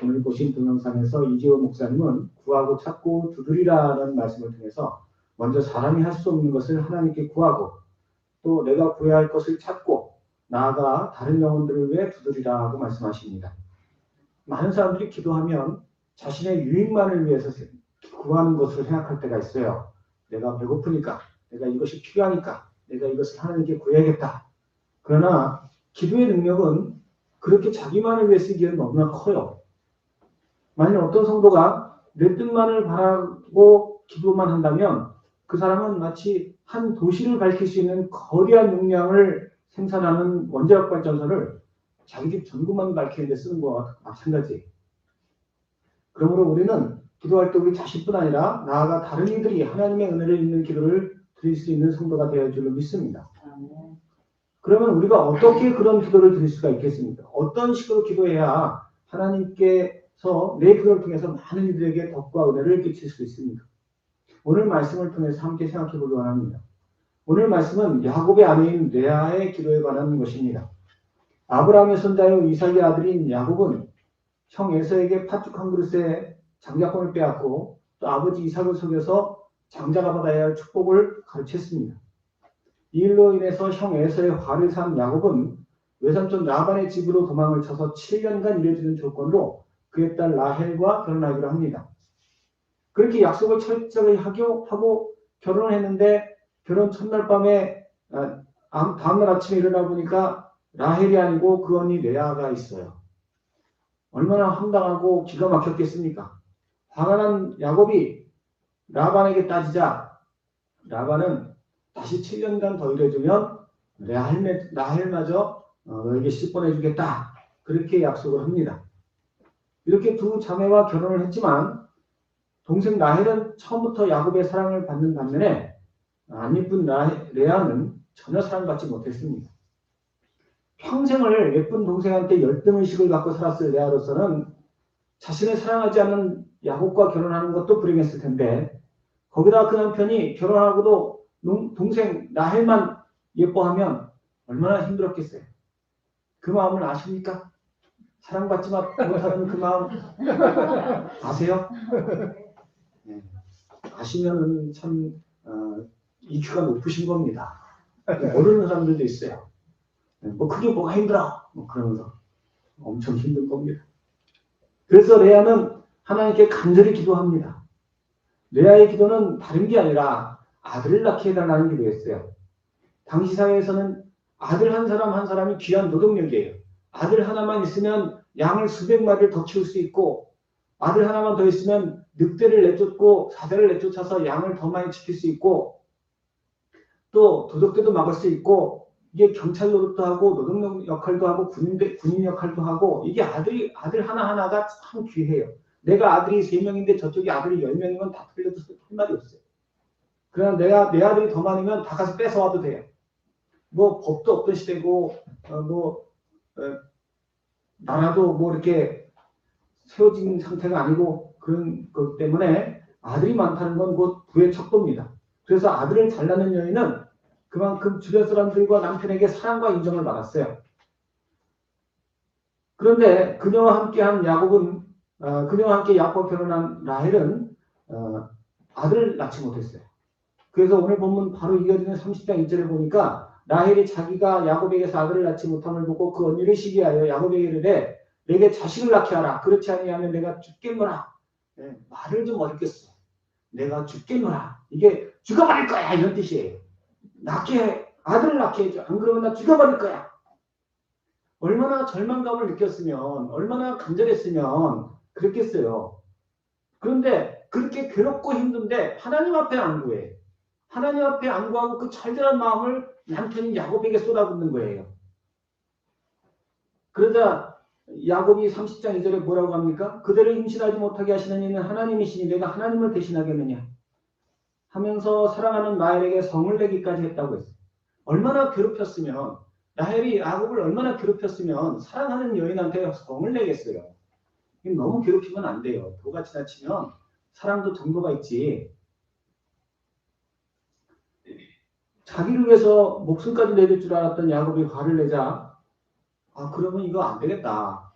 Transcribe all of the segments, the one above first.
오늘 보신 동영상에서 이재호 목사님은 구하고 찾고 두드리라는 말씀을 통해서 먼저 사람이 할 수 없는 것을 하나님께 구하고 또 내가 구해야 할 것을 찾고 나아가 다른 영혼들을 위해 두드리라고 말씀하십니다. 많은 사람들이 기도하면 자신의 유익만을 위해서 구하는 것을 생각할 때가 있어요. 내가 배고프니까, 내가 이것이 필요하니까, 내가 이것을 하나님께 구해야겠다. 그러나 기도의 능력은 그렇게 자기만을 위해 쓰기에는 너무나 커요. 만약 어떤 성도가 내 뜻만을 바라고 기도만 한다면 그 사람은 마치 한 도시를 밝힐 수 있는 거대한 용량을 생산하는 원자력 발전소를 자기 집 전구만 밝히는 데 쓰는 것과 마찬가지예요. 그러므로 우리는 기도할 때 우리 자신뿐 아니라 나아가 다른 이들이 하나님의 은혜를 입는 기도를 드릴 수 있는 성도가 되어야 할 줄로 믿습니다. 그러면 우리가 어떻게 그런 기도를 드릴 수가 있겠습니까? 어떤 식으로 기도해야 하나님께서 내 기도를 통해서 많은 이들에게 덕과 은혜를 끼칠 수 있습니까? 오늘 말씀을 통해서 함께 생각해 보기 원합니다. 오늘 말씀은 야곱의 아내인 레아의 기도에 관한 것입니다. 아브라함의 손자요 이삭의 아들인 야곱은 형 에서에게 팥죽 한 그릇에 장자권을 빼앗고 또 아버지 이삭을 속여서 장자가 받아야 할 축복을 가르쳤습니다. 이 일로 인해서 형 에서의 화를 산 야곱은 외삼촌 라반의 집으로 도망을 쳐서 7년간 일해주는 조건으로 그의 딸 라헬과 결혼하기로 합니다. 그렇게 약속을 철저히 하고 결혼을 했는데 결혼 첫날 밤에 다음날 아침에 일어나 보니까 라헬이 아니고 그 언니 레아가 있어요. 얼마나 황당하고 기가 막혔겠습니까? 화가 난 야곱이 라반에게 따지자 라반은 다시 7년간 더 일해주면 라헬마저 너에게 씹어내주겠다. 그렇게 약속을 합니다. 이렇게 두 자매와 결혼을 했지만 동생 라헬은 처음부터 야곱의 사랑을 받는 반면에 안 예쁜 레아는 전혀 사랑받지 못했습니다. 평생을 예쁜 동생한테 열등의식을 갖고 살았을 레아로서는 자신을 사랑하지 않는 야곱과 결혼하는 것도 불행했을 텐데 거기다 그 남편이 결혼하고도 동생 라헬만 예뻐하면 얼마나 힘들었겠어요. 그 마음을 아십니까? 사랑받지 못하는 그 마음 아세요? 네. 아시면 참 EQ가 높으신 겁니다. 모르는 사람들도 있어요. 그게 뭐가 힘들어? 그러면서 엄청 힘든 겁니다. 그래서 레아는 하나님께 간절히 기도합니다. 레아의 기도는 다른 게 아니라 아들을 낳게 해달라는 기도였어요. 당시 사회에서는 아들 한 사람 한 사람이 귀한 노동력이에요. 아들 하나만 있으면 양을 수백 마리를 더 키울 수 있고 아들 하나만 더 있으면 늑대를 내쫓고 사자를 내쫓아서 양을 더 많이 지킬 수 있고 또 도적들도 막을 수 있고 이게 경찰 노릇도 하고 노동 역할도 하고 군인 역할도 하고 이게 아들 하나하나가 참 귀해요. 내가 아들이 3명인데 저쪽에 아들이 10명이면 다 틀려도 할 말이 없어요. 그러나 내 아들이 더 많으면 다 가서 뺏어와도 돼요. 뭐 법도 없던 시대고 나라도 이렇게 세워진 상태가 아니고 그런 것 때문에 아들이 많다는 건 곧 부의 척도입니다. 그래서 아들을 잘 낳는 여인은 그만큼 주변 사람들과 남편에게 사랑과 인정을 받았어요. 그런데 그녀와 함께 야곱과 결혼한 라헬은 아들을 낳지 못했어요. 그래서 오늘 본문 바로 이어지는 30장 2절에 보니까 라헬이 자기가 야곱에게서 아들을 낳지 못함을 보고 그 언니를 시기하여 야곱에게 이르되 내게 자식을 낳게 하라. 그렇지 아니하면 내가 죽겠노라. 네, 말을 좀 어렵게 써. 내가 죽겠노라. 이게 죽어버릴 거야 이런 뜻이에요. 아들을 낳게 해줘. 안 그러면 나 죽어버릴 거야. 얼마나 절망감을 느꼈으면 얼마나 간절했으면 그랬겠어요. 그런데 그렇게 괴롭고 힘든데 하나님 앞에 안 구해. 하나님 앞에 안 구하고 그 절절한 마음을 남편인 야곱에게 쏟아붓는 거예요. 그러자 야곱이 30장 2절에 뭐라고 합니까? 그대를 임신하지 못하게 하시는 이는 하나님이시니 내가 하나님을 대신하겠느냐 하면서 사랑하는 라헬에게 성을 내기까지 했다고 했어요. 얼마나 괴롭혔으면 라헬이 야곱을 얼마나 괴롭혔으면 사랑하는 여인한테 성을 내겠어요. 너무 괴롭히면 안 돼요. 도가 지나치면 사랑도 정도가 있지. 자기를 위해서 목숨까지 내줄 줄 알았던 야곱이 화를 내자 그러면 이거 안 되겠다.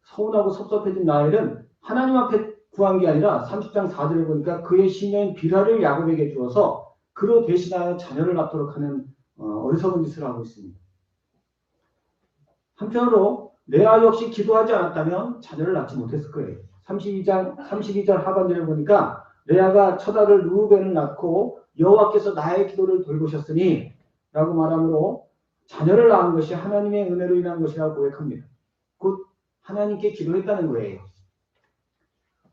서운하고 섭섭해진 라헬은 하나님 앞에 구한 게 아니라 30장 4절에 보니까 그의 시녀인 빌하를 야곱에게 주어서 그로 대신하여 자녀를 낳도록 하는 어리석은 짓을 하고 있습니다. 한편으로 레아 역시 기도하지 않았다면 자녀를 낳지 못했을 거예요. 32절 하반절에 보니까 레아가 첫 아들 루벤을 낳고 여호와께서 나의 기도를 돌보셨으니 라고 말하므로 자녀를 낳은 것이 하나님의 은혜로 인한 것이라고 고백합니다. 곧 하나님께 기도했다는 거예요.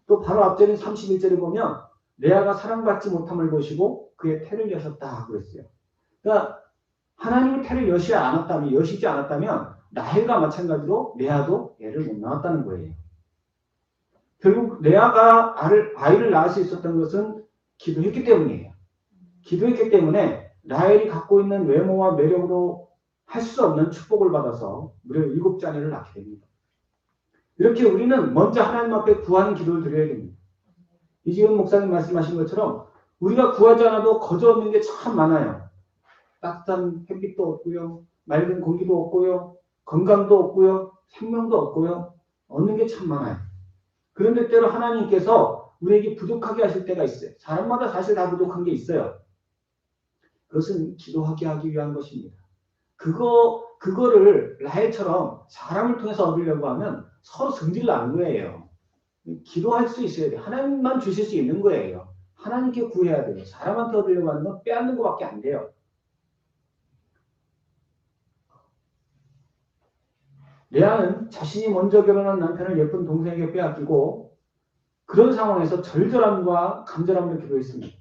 또 바로 앞절인 31절에 보면 레아가 사랑받지 못함을 보시고 그의 태를 여셨다 그랬어요. 그러니까 하나님이 태를 여시지 않았다면 라헬과 마찬가지로 레아도 애를 못 낳았다는 거예요. 결국 레아가 아이를 낳을 수 있었던 것은 기도했기 때문이에요. 기도했기 때문에 라헬이 갖고 있는 외모와 매력으로 할 수 없는 축복을 받아서 무려 7자녀를 낳게 됩니다. 이렇게 우리는 먼저 하나님 앞에 구하는 기도를 드려야 됩니다. 이지은 목사님 말씀하신 것처럼 우리가 구하지 않아도 거저없는 게 참 많아요. 따뜻한 햇빛도 없고요. 맑은 공기도 없고요. 건강도 없고요. 생명도 없고요. 얻는 게 참 많아요. 그런데 때로 하나님께서 우리에게 부족하게 하실 때가 있어요. 사람마다 사실 다 부족한 게 있어요. 그것은 기도하게 하기 위한 것입니다. 그거를 라헬처럼 사람을 통해서 얻으려고 하면 서로 승질 나는 거예요. 기도할 수 있어야 돼요. 하나님만 주실 수 있는 거예요. 하나님께 구해야 돼요. 사람한테 얻으려고 하는 건 빼앗는 것밖에 안 돼요. 레아는 자신이 먼저 결혼한 남편을 예쁜 동생에게 빼앗기고 그런 상황에서 절절함과 간절함으로 기도했습니다.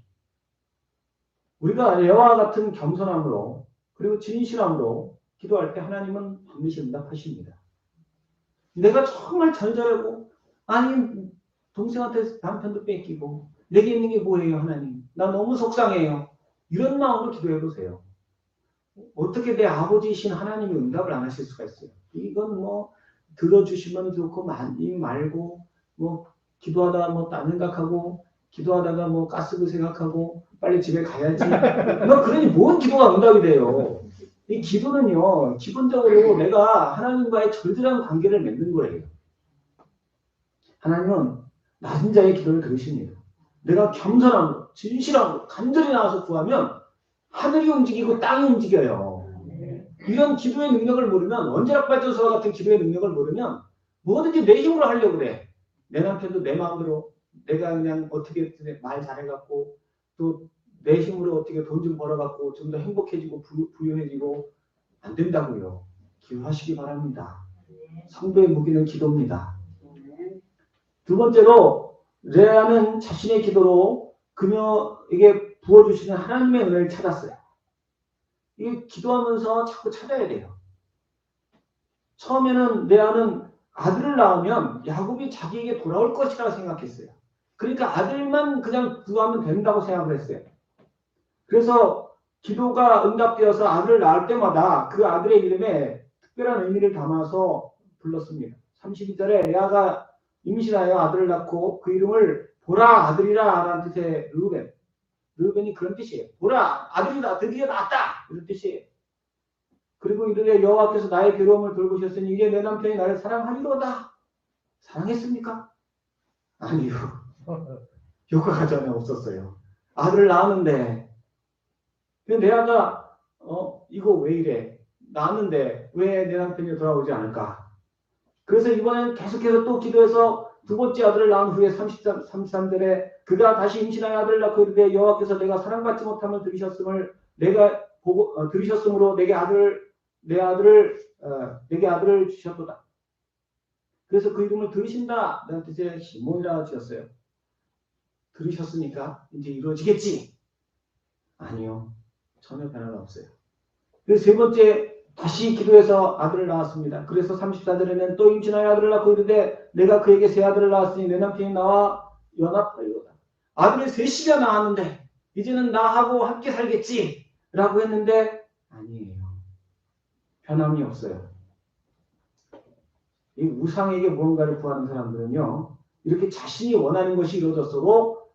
우리가 레아와 같은 겸손함으로 그리고 진실함으로 기도할 때 하나님은 반드시 응답하십니다. 내가 정말 절절하고 아니 동생한테 남편도 뺏기고 내게 있는 게 뭐예요 하나님. 나 너무 속상해요. 이런 마음으로 기도해 보세요. 어떻게 내 아버지이신 하나님이 응답을 안 하실 수가 있어요. 이건 뭐 들어주시면 좋고 말고 뭐 기도하다가 뭐 딴 생각하고 기도하다가 뭐 가스불 생각하고 빨리 집에 가야지. 그러니 뭔 기도가 응답이 돼요. 이 기도는요 기본적으로 내가 하나님과의 절절한 관계를 맺는 거예요. 하나님은 낮은 자의 기도를 들으십니다. 내가 겸손함으로 진실함으로 간절히 나와서 구하면 하늘이 움직이고 땅이 움직여요. 이런 기도의 능력을 모르면 원자력 발전소와 같은 기도의 능력을 모르면 뭐든지 내 힘으로 하려고 그래. 내 남편도 내 마음대로 내가 그냥 어떻게 말 잘해갖고 또 내 힘으로 어떻게 돈 좀 벌어갖고 좀 더 행복해지고 부유해지고 안 된다고요. 기도하시기 바랍니다. 성도의 무기는 기도입니다. 두 번째로 레아는 자신의 기도로 그녀에게 부어주시는 하나님의 은혜를 찾았어요. 이 기도하면서 자꾸 찾아야 돼요. 처음에는 레아는 아들을 낳으면 야곱이 자기에게 돌아올 것이라고 생각했어요. 그러니까 아들만 그냥 구하면 된다고 생각을 했어요. 그래서 기도가 응답되어서 아들을 낳을 때마다 그 아들의 이름에 특별한 의미를 담아서 불렀습니다. 32절에 레아가 임신하여 아들을 낳고 그 이름을 보라 아들이라 라는 뜻의 르우벤. 르우벤이 그런 뜻이에요. 보라 아들이다 드디어 낳았다 이런 뜻이에요. 그리고 이르되 여호와께서 나의 괴로움을 돌보셨으니 이제 내 남편이 나를 사랑하리로다. 사랑했습니까? 아니요. 효과가 전혀 없었어요. 아들을 낳았는데 레아가 이거 왜 이래? 낳았는데 왜 내 남편이 돌아오지 않을까? 그래서 이번엔 계속해서 또 기도해서 두 번째 아들을 낳은 후에 33절에 그가 다시 임신하여 아들을 낳고 이르되 여호와께서 내가 사랑받지 못함을 들으셨음을 내가 보고 들으셨으므로 내게 아들을 주셨도다. 그래서 그 이름을 들으신다 라는 뜻의 시몬이라고 지었어요. 들으셨으니까 이제 이루어지겠지? 아니요. 전혀 변화가 없어요. 그래서 세 번째 다시 기도해서 아들을 낳았습니다. 그래서 34절에는 또 임신하여 아들을 낳고 이르되 내가 그에게 세 아들을 낳았으니 내 남편이 나와 연합하리로다. 아들을 셋이나 낳았는데 이제는 나하고 함께 살겠지 라고 했는데 아니에요. 변함이 없어요. 이 우상에게 무언가를 구하는 사람들은요 이렇게 자신이 원하는 것이 이루어졌어도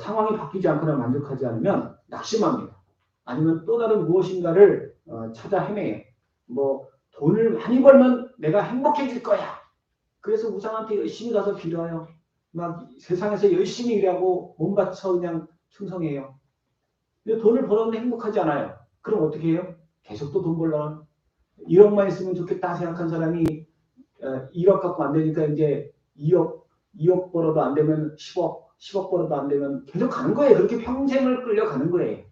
상황이 바뀌지 않거나 만족하지 않으면 낙심합니다. 아니면 또 다른 무엇인가를 찾아 헤매요. 뭐 돈을 많이 벌면 내가 행복해질 거야. 그래서 우상한테 열심히 가서 빌어요. 막 세상에서 열심히 일하고 몸 바쳐 그냥 충성해요. 근데 돈을 벌었는데 행복하지 않아요. 그럼 어떻게 해요? 계속 또 돈 벌려면 1억만 있으면 좋겠다 생각한 사람이 1억 갖고 안 되니까 이제 2억 벌어도 안 되면 10억 벌어도 안 되면 계속 가는 거예요. 그렇게 평생을 끌려가는 거예요.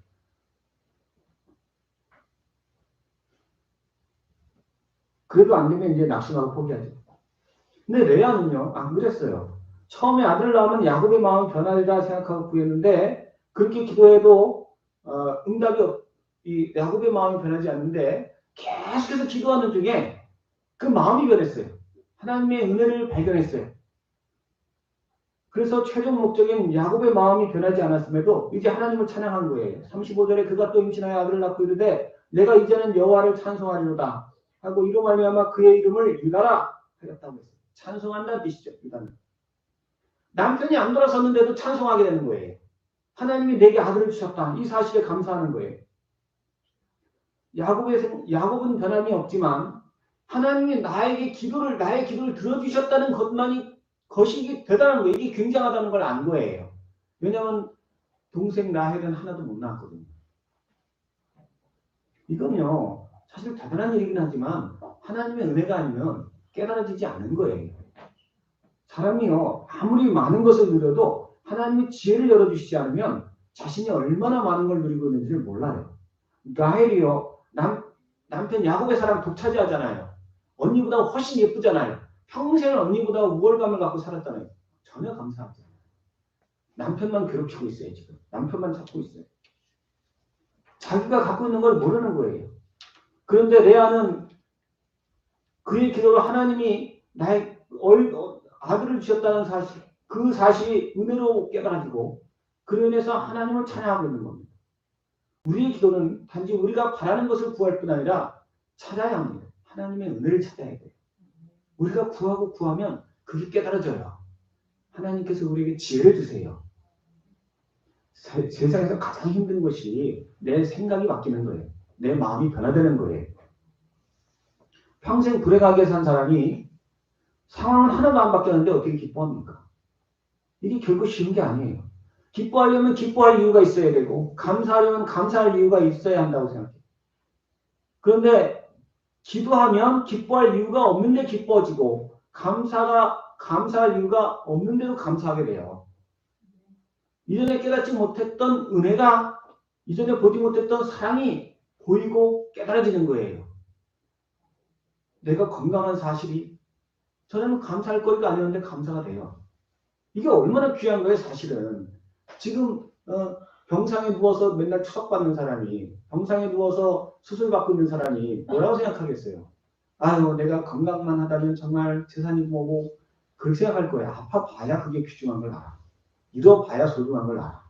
그래도 안 되면 이제 낙심하고 포기하죠. 근데 레아는요, 안 그랬어요. 처음에 아들 낳으면 야곱의 마음이 변하리라 생각하고 구했는데 그렇게 기도해도 응답이 이 야곱의 마음이 변하지 않는데 계속해서 기도하는 중에 그 마음이 변했어요. 하나님의 은혜를 발견했어요. 그래서 최종 목적인 야곱의 마음이 변하지 않았음에도 이제 하나님을 찬양한 거예요. 35절에 그가 또 임신하여 아들을 낳고 이르되 내가 이제는 여호와를 찬송하리로다 하고 이로 말미암아 그의 이름을 유다라 하였다고 했어요. 찬송한다는 뜻이죠. 유다는. 남편이 안 돌아섰는데도 찬송하게 되는 거예요. 하나님이 내게 아들을 주셨다. 이 사실에 감사하는 거예요. 야곱은 변함이 없지만 하나님이 나의 기도를 들어주셨다는 것이 대단한 거예요. 이게 굉장하다는 걸 안 거예요. 왜냐하면 동생 라헬은 하나도 못 낳았거든요. 이건요, 사실 대단한 일이긴 하지만 하나님의 은혜가 아니면 깨달아지지 않은 거예요. 사람이요, 아무리 많은 것을 누려도 하나님이 지혜를 열어주시지 않으면 자신이 얼마나 많은 걸 누리고 있는지를 몰라요. 라헬이요, 남편 야곱의 사랑 독차지하잖아요. 언니보다 훨씬 예쁘잖아요. 평생을 언니보다 우월감을 갖고 살았잖아요. 전혀 감사하지 않아요. 남편만 괴롭히고 있어요, 지금. 남편만 찾고 있어요. 자기가 갖고 있는 걸 모르는 거예요. 그런데 레아는 그의 기도로 하나님이 나의 아들을 주셨다는 사실, 그 사실이 은혜로 깨달아지고 그로 인해서 하나님을 찬양하고 있는 겁니다. 우리의 기도는 단지 우리가 바라는 것을 구할 뿐 아니라 찾아야 합니다. 하나님의 은혜를 찾아야 돼요. 우리가 구하면 그게 깨달아져요. 하나님께서 우리에게 지혜를 주세요. 세상에서 가장 힘든 것이 내 생각이 바뀌는 거예요. 내 마음이 변화되는 거예요. 평생 불행하게 산 사람이 상황은 하나도 안 바뀌었는데 어떻게 기뻐합니까? 이게 결코 쉬운 게 아니에요. 기뻐하려면 기뻐할 이유가 있어야 되고 감사하려면 감사할 이유가 있어야 한다고 생각해요. 그런데 기도하면 기뻐할 이유가 없는데 기뻐지고 감사할 이유가 없는데도 감사하게 돼요. 이전에 깨닫지 못했던 은혜가 이전에 보지 못했던 사랑이 보이고 깨달아지는 거예요. 내가 건강한 사실이 전에는 감사할 거리가 아니었는데 감사가 돼요. 이게 얼마나 귀한 거예요, 사실은. 지금 병상에 누워서 맨날 추적받는 사람이 병상에 누워서 수술받고 있는 사람이 뭐라고 생각하겠어요? 아유, 내가 건강만 하다면 정말 재산이 뭐고 그렇게 생각할 거예요. 아파봐야 그게 귀중한 걸 알아. 잃어봐야 소중한 걸 알아.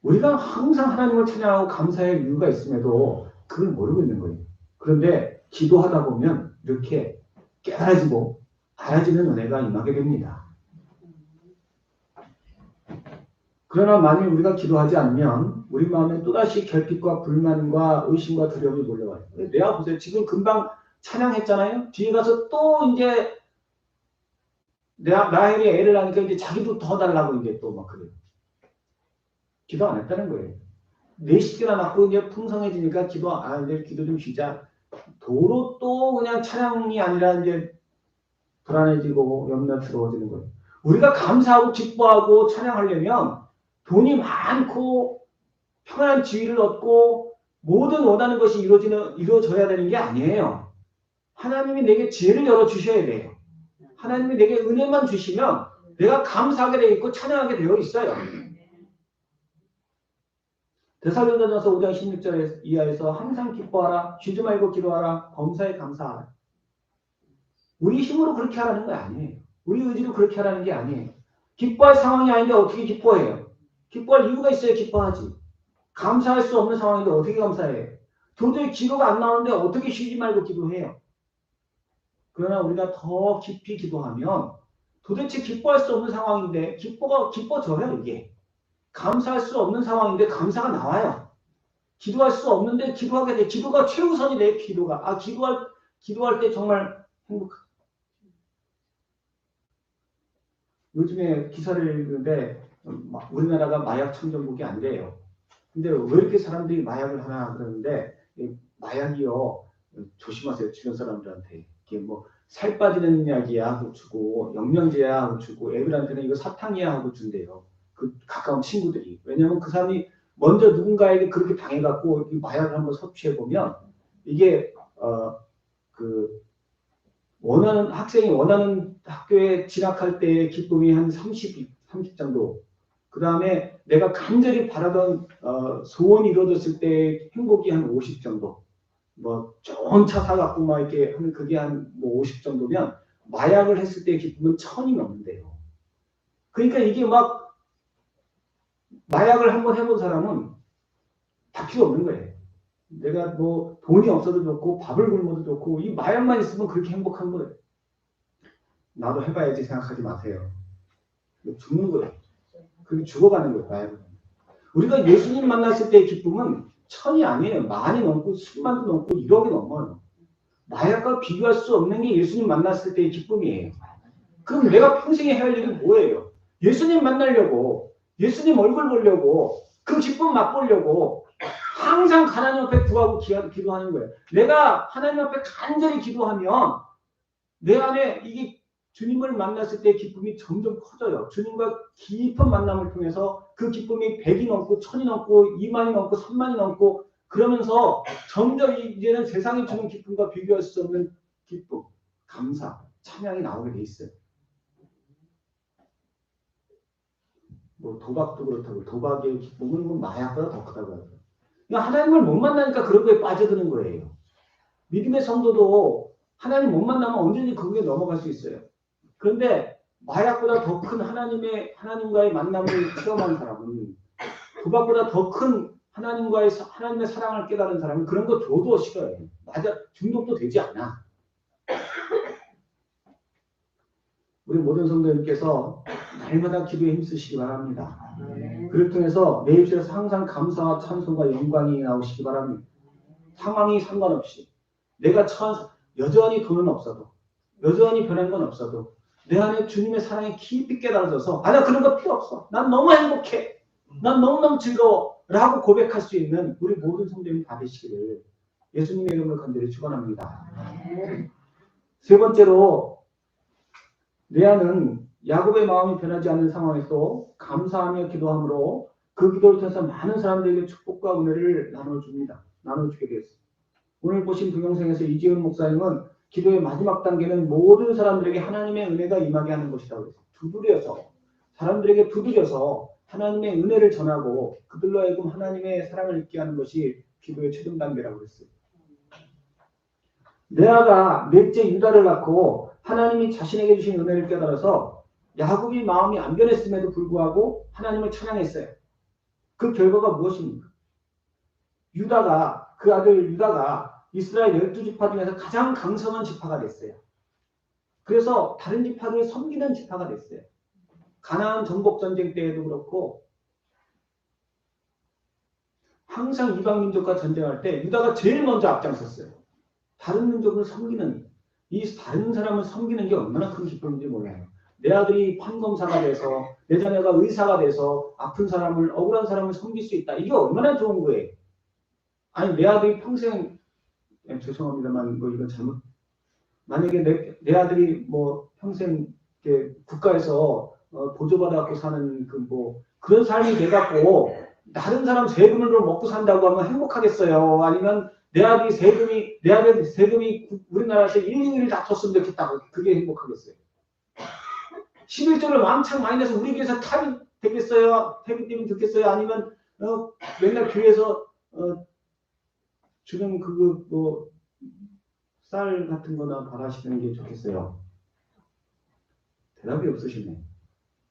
우리가 항상 하나님을 찬양하고 감사할 이유가 있음에도 그걸 모르고 있는 거예요. 그런데 기도하다 보면 이렇게 깨달아지고 알아지는 은혜가 임하게 됩니다. 그러나 만일 우리가 기도하지 않으면 우리 마음에 또다시 결핍과 불만과 의심과 두려움이 몰려와요. 내가 보세요. 지금 금방 찬양했잖아요. 뒤에 가서 또 이제 라헬이 애를 낳으니까 이제 자기도 더 달라고 이제 또 막 그래요. 기도 안 했다는 거예요. 4시개나 낳고 이제 풍성해지니까 이제 기도 좀 쉬자. 도로 또 그냥 찬양이 아니라 이제 불안해지고 염려스러워지는 거예요. 우리가 감사하고 기뻐하고 찬양하려면 돈이 많고 평안한 지위를 얻고 모든 원하는 것이 이루어져야 되는 게 아니에요. 하나님이 내게 지혜를 열어주셔야 돼요. 하나님이 내게 은혜만 주시면 내가 감사하게 되어 있고 찬양하게 되어 있어요. 데살로니가전서 5장 16절 이하에서 항상 기뻐하라, 쉬지 말고 기도하라, 범사에 감사하라. 우리 힘으로 그렇게 하라는 거 아니에요. 우리 의지로 그렇게 하라는 게 아니에요. 기뻐할 상황이 아닌데 어떻게 기뻐해요? 기뻐할 이유가 있어야 기뻐하지. 감사할 수 없는 상황인데 어떻게 감사해요? 도저히 기도가 안 나오는데 어떻게 쉬지 말고 기도해요? 그러나 우리가 더 깊이 기도하면 도대체 기뻐할 수 없는 상황인데 기뻐져요, 이게. 감사할 수 없는 상황인데 감사가 나와요. 기도할 수 없는데 기도하게 돼. 기도가 최우선이 돼. 기도가. 기도할 때 정말 행복하. 요즘에 기사를 읽는데 우리나라가 마약 청정국이 아니래요. 근데 왜 이렇게 사람들이 마약을 하나 그러는데 마약이요. 조심하세요. 주변 사람들한테. 이게 뭐 살 빠지는 약이야 하고 주고 영양제야 하고 주고 애들한테는 이거 사탕이야 하고 준대요. 그 가까운 친구들이. 왜냐하면 그 사람이 먼저 누군가에게 그렇게 당해갖고 이 마약을 한번 섭취해보면 이게 그 학생이 원하는 학교에 진학할 때의 기쁨이 한 30 정도. 그 다음에 내가 간절히 바라던 소원이 이루어졌을 때 행복이 한 50 정도. 뭐 좋은 차 사갖고 막 이렇게 하면 그게 한 뭐 50 정도면 마약을 했을 때의 기쁨은 1000이 넘는데요. 그러니까 이게 막 마약을 한번 해본 사람은 다 필요 없는 거예요. 내가 뭐 돈이 없어도 좋고 밥을 굶어도 좋고 이 마약만 있으면 그렇게 행복한 거예요. 나도 해봐야지 생각하지 마세요. 죽는 거예요. 그게 죽어가는 거예요. 마약은. 우리가 예수님 만났을 때의 기쁨은 1000이 아니에요. 만이 넘고 10만도 넘고 1억이 넘어요. 마약과 비교할 수 없는 게 예수님 만났을 때의 기쁨이에요. 그럼 내가 평생에 해야 할 일은 뭐예요? 예수님 만나려고, 예수님 얼굴 보려고, 그 기쁨 맛보려고 항상 하나님 앞에 구하고 기도하는 거예요. 내가 하나님 앞에 간절히 기도하면 내 안에 이게 주님을 만났을 때 기쁨이 점점 커져요. 주님과 깊은 만남을 통해서 그 기쁨이 100이 넘고 1000이 넘고 2만이 넘고 3만이 넘고 그러면서 점점 이제는 세상이 주는 기쁨과 비교할 수 없는 기쁨, 감사, 찬양이 나오게 돼 있어요. 뭐 도박도 그렇다고 도박의 기쁨은 뭐 마약보다 더 크다고 하죠. 그러니까 하나님을 못 만나니까 그런 거에 빠져드는 거예요. 믿음의 성도도 하나님 못 만나면 언제든지 거기에 넘어갈 수 있어요. 그런데 마약보다 더 큰 하나님과의 만남을 체험한 사람은 도박보다 더 큰 하나님의 사랑을 깨달은 사람은 그런 거 줘도 싫어요. 맞아, 중독도 되지 않아. 우리 모든 성도님께서 날마다 기도에 힘쓰시기 바랍니다. 그를 통해서 내 입술에서 항상 감사와 찬송과 영광이 나오시기 바랍니다. 상황이 상관없이 내가 여전히 돈은 없어도 여전히 변한 건 없어도 내 안에 주님의 사랑이 깊이 깨달아져서 나 그런 거 필요 없어. 난 너무 행복해. 난 너무너무 즐거워. 라고 고백할 수 있는 우리 모든 성도님이 다 되시기를 예수님의 이름을 간절히 축원합니다. 세 번째로 내 안은 야곱의 마음이 변하지 않는 상황에서 감사하며 기도함으로 그 기도를 통해서 많은 사람들에게 축복과 은혜를 나눠주게 되었습니다. 오늘 보신 동영상에서 이지훈 목사님은 기도의 마지막 단계는 모든 사람들에게 하나님의 은혜가 임하게 하는 것이라고 했어요. 사람들에게 두드려서 하나님의 은혜를 전하고 그들로 하여금 하나님의 사랑을 잊게 하는 것이 기도의 최종 단계라고 했어요. 레아가 넷째 유다를 낳고 하나님이 자신에게 주신 은혜를 깨달아서 야곱이 마음이 안 변했음에도 불구하고 하나님을 찬양했어요. 그 결과가 무엇입니까? 그 아들 유다가 이스라엘 12지파 중에서 가장 강성한 지파가 됐어요. 그래서 다른 지파를 섬기는 지파가 됐어요. 가나안 정복 전쟁 때에도 그렇고 항상 이방 민족과 전쟁할 때 유다가 제일 먼저 앞장섰어요. 다른 민족을 섬기는 다른 사람을 섬기는 게 얼마나 큰 기쁨인지 몰라요. 내 아들이 판검사가 돼서 내 자녀가 의사가 돼서 아픈 사람을 억울한 사람을 섬길 수 있다. 이게 얼마나 좋은 거예요. 아니 내 아들이 평생 죄송합니다만 뭐 이건 잘못 만약에 내 아들이 뭐 평생 국가에서 보조받아갖고 사는 그런 삶이 돼갖고 다른 사람 세금으로 먹고 산다고 하면 행복하겠어요? 아니면 내 아들 세금이 우리나라에서 1, 2를 다 줬으면 좋겠다고 그게 행복하겠어요? 11조를 왕창 많이 내서 우리 교회에서 탑이 되겠어요? 탑이 되면 좋겠어요? 아니면 맨날 교회에서 주는 쌀 같은 거나 바라시는 게 좋겠어요? 대답이 없으시네.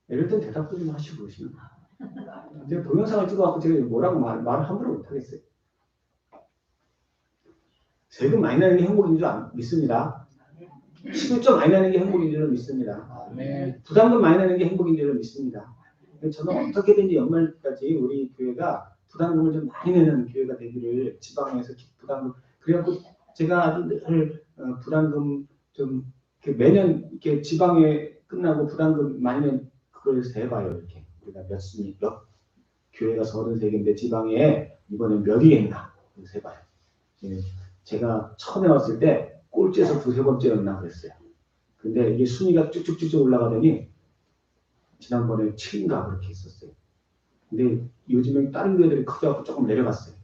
이럴 땐 대답도 좀 하시고 그러시면. 제가 동영상을 찍어갖고 제가 뭐라고 말을 함부로 못하겠어요. 세금 많이 내는 게 행복인 줄 믿습니다. 11조 많이 내는 게 행복인 줄 믿습니다. 부담금 많이 내는 게 행복인 줄 믿습니다. 저는 어떻게든지 연말까지 우리 교회가 부담금을 좀 많이 내는 교회가 되기를 지방에서 부담금 그래갖고 제가 늘 부담금 좀 매년 이렇게 지방에 끝나고 부담금 많이 낸 그걸 해봐요. 이렇게 우리가 몇 교회가 33개인데 지방에 이번에 몇이 했나 그래서 해봐요. 제가 처음에 왔을 때 꼴찌에서 2-3번째였나 그랬어요. 근데 이게 순위가 쭉쭉쭉 올라가더니 지난번에 7인가 그렇게 했었어요. 근데 요즘엔 다른 교회들이 커져서 조금 내려갔어요.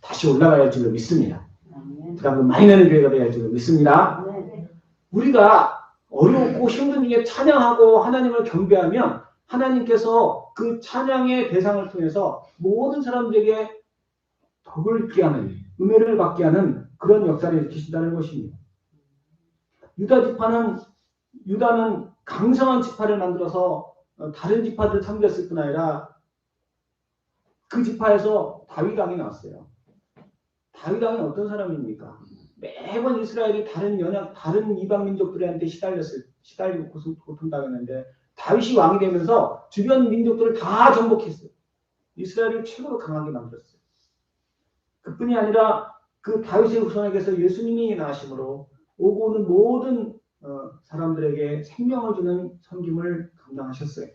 다시 올라가야 줄로 믿습니다. 부담금 많이 내는 교회가 돼야 줄로 믿습니다. 우리가 어렵고 힘든 일에 찬양하고 하나님을 경배하면 하나님께서 그 찬양의 대상을 통해서 모든 사람들에게 덕을 있게 하는 은혜를 받게 하는 그런 역사를 일으키신다는 것입니다. 유다는 강성한 지파를 만들어서 다른 지파들을 섬겼을 뿐 아니라 그 지파에서 다윗 왕이 나왔어요. 다윗 왕이 어떤 사람입니까? 매번 이스라엘이 다른 이방 민족들한테 시달리고 고통당했는데 다윗이 왕이 되면서 주변 민족들을 다 정복했어요. 이스라엘을 최고로 강하게 만들었어요. 그뿐이 아니라 그 다윗의 후손에게서 예수님이 나심으로 오고 오는 모든 사람들에게 생명을 주는 섬김을 감당하셨어요.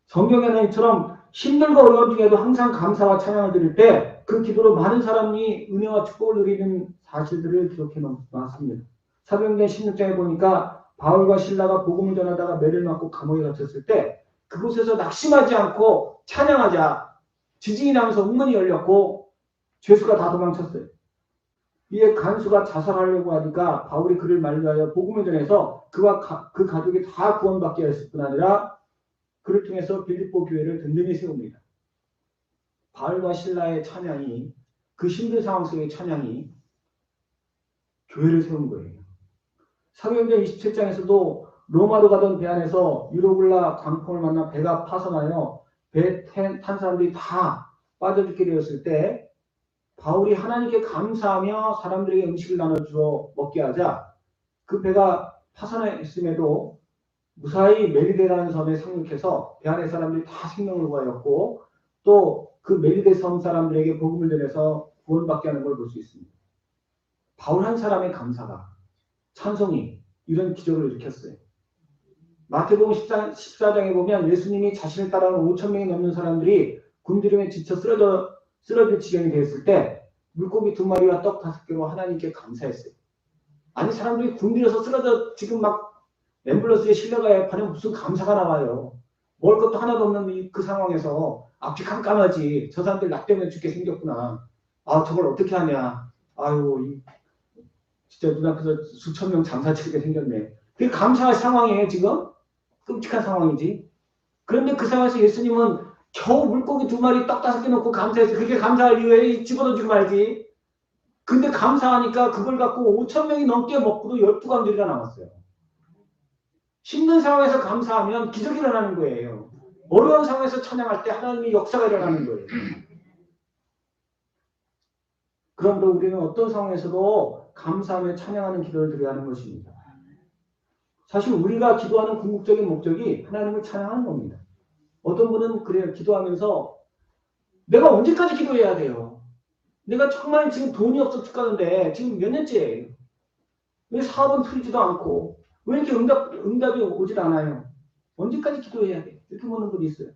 성경에는 이처럼 힘들고 어려운 중에도 항상 감사와 찬양을 드릴 때 그 기도로 많은 사람이 은혜와 축복을 누리는 사실들을 기록해 놓았습니다. 사도행전 16장에 보니까 바울과 실라가 복음을 전하다가 매를 맞고 감옥에 갇혔을 때 그곳에서 낙심하지 않고 찬양하자 지진이 나면서 웅문이 열렸고 죄수가 다 도망쳤어요. 이에 간수가 자살하려고 하니까 바울이 그를 만류하여 복음을 전해서 그와 그 가족이 다 구원받게 했을 뿐 아니라 그를 통해서 빌립보 교회를 든든히 세웁니다. 바울과 실라의 찬양이 그 힘든 상황 속의 찬양이 교회를 세운 거예요. 사도행전 27장에서도 로마로 가던 배 안에서 유로굴라 광풍을 만나 배가 파손하여 배 탄 사람들이 다 빠져 죽게 되었을 때 바울이 하나님께 감사하며 사람들에게 음식을 나눠주어 먹게 하자 그 배가 파손했음에도 무사히 메리데라는 섬에 상륙해서 배 안의 사람들이 다 생명을 구하였고 또 그 메리데 섬 사람들에게 복음을 전해서 구원받게 하는 걸 볼 수 있습니다. 바울 한 사람의 감사가 찬송이 이런 기적을 일으켰어요. 마태복음 14장에 보면 예수님이 자신을 따라오는 5,000명이 넘는 사람들이 굶주림에 지쳐 쓰러질 지경이 되었을 때 물고기 2마리와 떡 5개로 하나님께 감사했어요. 아니 사람들이 굶주려서 쓰러져 지금 막 앰뷸런스에 실려가야 하면 무슨 감사가 나와요. 먹을 것도 하나도 없는 그 상황에서 앞이 깜깜하지. 저 사람들 나 때문에 죽게 생겼구나. 아 저걸 어떻게 하냐. 아유 진짜 눈앞에서 수천 명 장사치게 생겼네. 그게 감사할 상황이에요 지금. 끔찍한 상황이지. 그런데 그 상황에서 예수님은 겨우 물고기 2마리 떡 5개 놓고 감사해서 그게 감사할 이유에 집어넣어주지 말지. 근데 감사하니까 그걸 갖고 5,000명이 넘게 먹고도 12광주리가 남았어요. 힘든 상황에서 감사하면 기적이 일어나는 거예요. 어려운 상황에서 찬양할 때 하나님의 역사가 일어나는 거예요. 그러므로 우리는 어떤 상황에서도 감사하며 찬양하는 기도를 드려야 하는 것입니다. 사실 우리가 기도하는 궁극적인 목적이 하나님을 찬양하는 겁니다. 어떤 분은 그래요. 기도하면서 내가 언제까지 기도해야 돼요? 내가 정말 지금 돈이 없어 죽겠는데 지금 몇 년째예요. 왜 사업은 풀리지도 않고 왜 이렇게 응답이 오질 않아요? 언제까지 기도해야 돼? 이렇게 묻는 분이 있어요.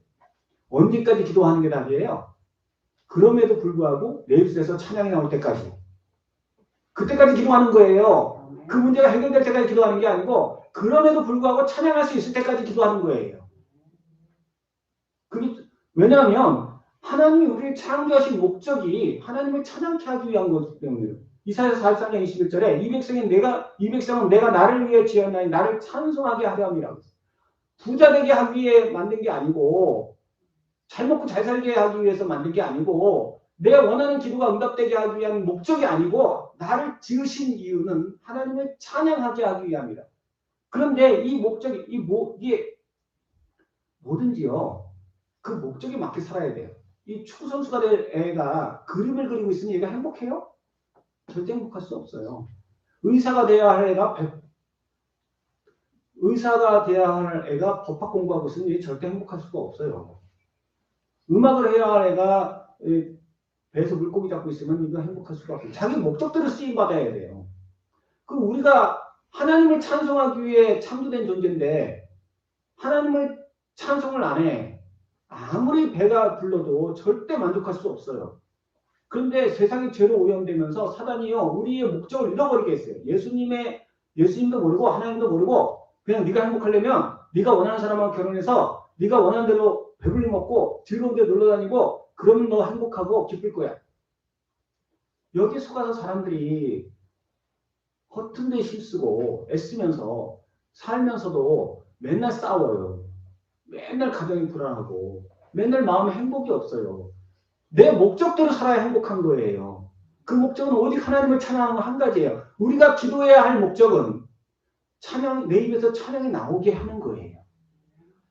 언제까지 기도하는 게 답이에요? 그럼에도 불구하고 내 입술에서 찬양이 나올 때까지. 그때까지 기도하는 거예요. 그 문제가 해결될 때까지 기도하는 게 아니고 그럼에도 불구하고 찬양할 수 있을 때까지 기도하는 거예요. 왜냐하면 하나님이 우리를 창조하신 목적이 하나님을 찬양케 하기 위한 것이기 때문에 이사야 43장 21절에 이 백성은 내가 나를 위해 지었나니 나를 찬송하게 하려 함이라고 했어요. 부자 되게 하기 위해 만든 게 아니고 잘 먹고 잘 살게 하기 위해서 만든 게 아니고 내가 원하는 기도가 응답되게 하기 위한 목적이 아니고 나를 지으신 이유는 하나님을 찬양하게 하기 위함이다. 그런데 이 목적이 이게 뭐든지요. 그 목적에 맞게 살아야 돼요. 이 축구 선수가 될 애가 그림을 그리고 있으니 얘가 행복해요? 절대 행복할 수 없어요. 의사가 돼야 할 애가 법학 공부하고 있으니 절대 행복할 수가 없어요. 음악을 해야 애가 배에서 물고기 잡고 있으면 이거 행복할 수가 없어요. 자기 목적대로 쓰임 받아야 돼요. 그 우리가 하나님을 찬송하기 위해 창조된 존재인데 하나님을 찬송을 안 해. 아무리 배가 불러도 절대 만족할 수 없어요. 그런데 세상이 죄로 오염되면서 사단이요 우리의 목적을 잃어버리게 했어요. 예수님도 모르고 하나님도 모르고 그냥 네가 행복하려면 네가 원하는 사람하고 결혼해서 네가 원하는 대로 배불리 먹고 즐거운 데 놀러 다니고 그러면 너 행복하고 기쁠 거야. 여기 속아서 사람들이 허튼 데 힘쓰고 애쓰면서 살면서도 맨날 싸워요. 맨날 가정이 불안하고 맨날 마음에 행복이 없어요. 내 목적대로 살아야 행복한 거예요. 그 목적은 오직 하나님을 찬양하는 거 한 가지예요. 우리가 기도해야 할 목적은 내 입에서 찬양이 나오게 하는 거예요.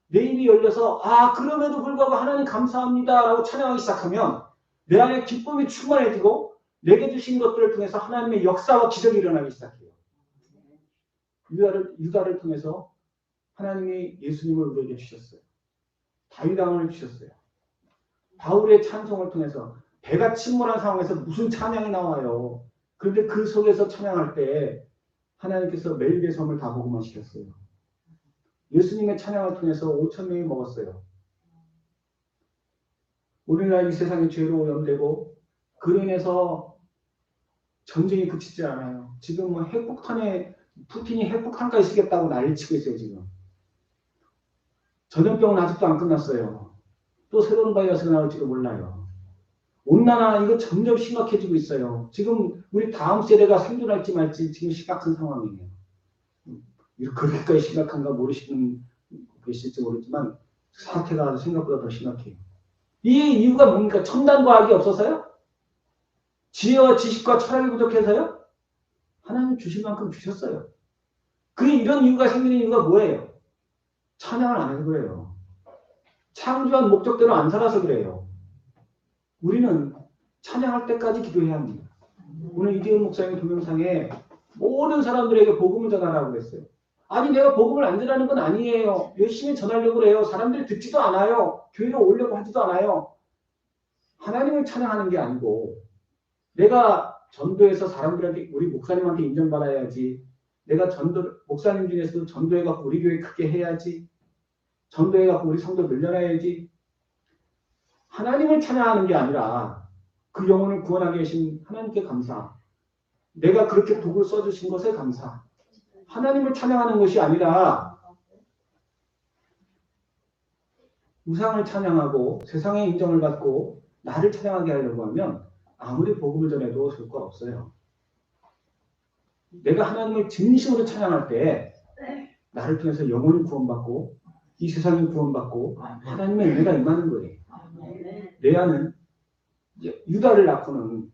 내 입이 열려서 그럼에도 불구하고 하나님 감사합니다 라고 찬양하기 시작하면 내 안에 기쁨이 충만해지고 내게 주신 것들을 통해서 하나님의 역사와 기적이 일어나기 시작해요. 유다를 통해서 하나님이 예수님을 우리에게 주셨어요. 다윗 왕을 주셨어요. 바울의 찬송을 통해서 배가 침몰한 상황에서 무슨 찬양이 나와요. 그런데 그 속에서 찬양할 때 하나님께서 멜기의 섬을 다 복음화 시켰어요. 예수님의 찬양을 통해서 5,000명이 먹었어요. 우리나라 이 세상이 죄로 오염되고 그로 인해서 전쟁이 그치지 않아요. 지금 뭐 푸틴이 핵폭탄까지 쓰겠다고 난리치고 있어요. 지금. 전염병은 아직도 안 끝났어요. 또 새로운 바이러스가 나올지도 몰라요. 온난화 이거 점점 심각해지고 있어요. 지금 우리 다음 세대가 생존할지 말지 지금 심각한 상황이에요. 그렇게까지 심각한가 모르시는 계실지 모르지만 사태가 생각보다 더 심각해요. 이 이유가 뭡니까? 첨단 과학이 없어서요? 지혜와 지식과 철학이 부족해서요? 하나님 주신 만큼 주셨어요. 이런 이유가 생기는 이유가 뭐예요? 찬양을 안 해서 그래요. 창조한 목적대로 안 살아서 그래요. 우리는 찬양할 때까지 기도해야 합니다. 오늘 이재훈 목사님 동영상에 모든 사람들에게 복음을 전하라고 그랬어요. 아니 내가 복음을 안 전하는 건 아니에요. 열심히 전하려고 그래요. 사람들이 듣지도 않아요. 교회로 오려고 하지도 않아요. 하나님을 찬양하는 게 아니고 내가 전도해서 사람들한테 우리 목사님한테 인정받아야지. 내가 목사님 중에서도 전도해갖고 우리 교회 크게 해야지. 전도해갖고 우리 성도 늘려놔야지. 하나님을 찬양하는 게 아니라 그 영혼을 구원하게 하신 하나님께 감사. 내가 그렇게 독을 써주신 것에 감사. 하나님을 찬양하는 것이 아니라 우상을 찬양하고 세상의 인정을 받고 나를 찬양하게 하려고 하면 아무리 복음을 전해도 효과 없어요. 내가 하나님을 진심으로 찬양할 때 나를 통해서 영혼이 구원받고 이 세상이 구원받고 하나님의 은혜가 임하는 거예요. 내 안은 유다를 낳고는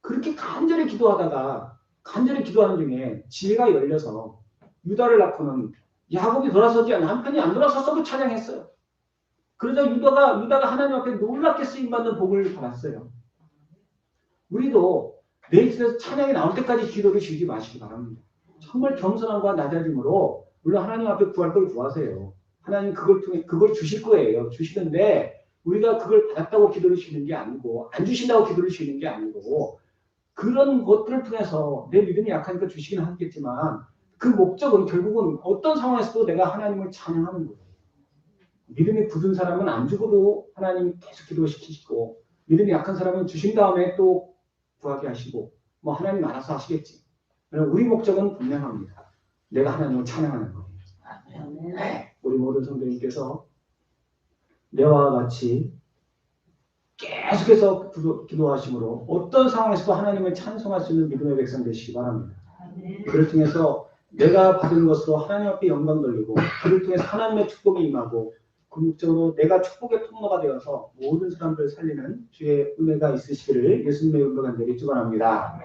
그렇게 간절히 기도하는 중에 지혜가 열려서 유다를 낳고는 야곱이 돌아서지 남편이 안 돌아섰어도 찬양했어요. 그러자 유다가 하나님 앞에 놀랍게 쓰임받는 복을 받았어요. 우리도 내 입에서 찬양이 나올 때까지 기도를 쉬지 마시기 바랍니다. 정말 겸손함과 낮아짐으로 물론 하나님 앞에 구할 걸 구하세요. 하나님 그걸 통해 그걸 주실 거예요. 주시는데 우리가 그걸 받았다고 기도를 쉬는 게 아니고 안 주신다고 기도를 쉬는 게 아니고 그런 것들을 통해서 내 믿음이 약하니까 주시긴 하겠지만 그 목적은 결국은 어떤 상황에서도 내가 하나님을 찬양하는 거예요. 믿음이 굳은 사람은 안 주고도 하나님 계속 기도시키시고 믿음이 약한 사람은 주신 다음에 또 구하게 하시고 뭐 하나님 알아서 하시겠지. 우리 목적은 분명합니다. 내가 하나님을 찬양하는 거예요. 우리 모든 성도님께서 내와 같이 계속해서 기도하심으로 어떤 상황에서도 하나님을 찬송할 수 있는 믿음의 백성 되시기 바랍니다. 그를 통해서 내가 받은 것으로 하나님 앞에 영광 돌리고 그를 통해서 하나님의 축복이 임하고 궁극적으로 내가 축복의 통로가 되어서 모든 사람들을 살리는 주의 은혜가 있으시기를 예수님의 이름으로 간절히 축원합니다.